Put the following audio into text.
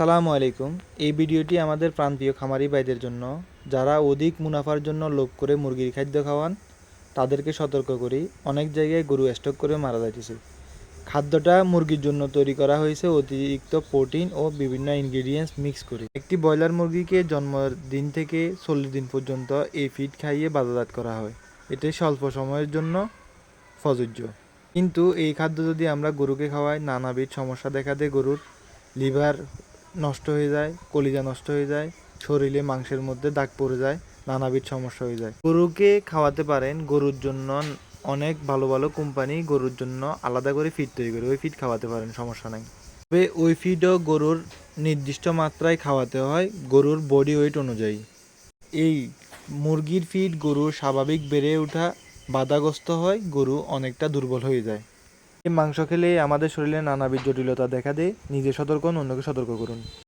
আসসালামু আলাইকুম। এই ভিডিওটি আমাদের প্রাণপ্রিয় খামারি ভাইদের জন্য, যারা অধিক মুনাফার জন্য লোভ করে মুরগির খাদ্য খাওয়ান তাদেরকে সতর্ক করি। অনেক জায়গায় গরু স্টক করে মারা যাইতেছে। খাদ্যটা মুরগির জন্য তৈরি করা হয়েছে অতিরিক্ত প্রোটিন ও বিভিন্ন ইনগ্রিডিয়েন্টস মিক্স করে। একটি ব্রয়লার মুরগিকে জন্মদিন থেকে 40 দিন পর্যন্ত এই ফিড খাইয়ে বাজারজাত করা হয়। এটি স্বল্প সময়ের জন্য প্রযোজ্য, কিন্তু এই খাদ্য যদি আমরা গরুকে খাওয়াই নানাবিধ সমস্যা দেখা দেয়। গরুর লিভার নষ্ট হয়ে যায়, কলিজা নষ্ট হয়ে যায়, শরীরে মাংসের মধ্যে দাগ পড়ে যায়, নানাবিধ সমস্যা হয়ে যায়। গরুকে খাওয়াতে পারেন, গরুর জন্য অনেক ভালো ভালো কোম্পানি গরুর জন্য আলাদা করে ফিড তৈরি করে, ওই ফিড খাওয়াতে পারেন, সমস্যা নাই। তবে ওই ফিডও গরুর নির্দিষ্ট মাত্রায় খাওয়াতে হয়, গরুর বডি ওয়েট অনুযায়ী। এই মুরগির ফিড গরুর স্বাভাবিক বেড়ে ওঠা বাধাগ্রস্ত হয়, গরু অনেকটা দুর্বল হয়ে যায়। এই মাংস খেলে আমাদের শরীরে নানাবিধ জটিলতা দেখা দেয়। নিজে সতর্ক হন, অন্যকে সতর্ক করুন।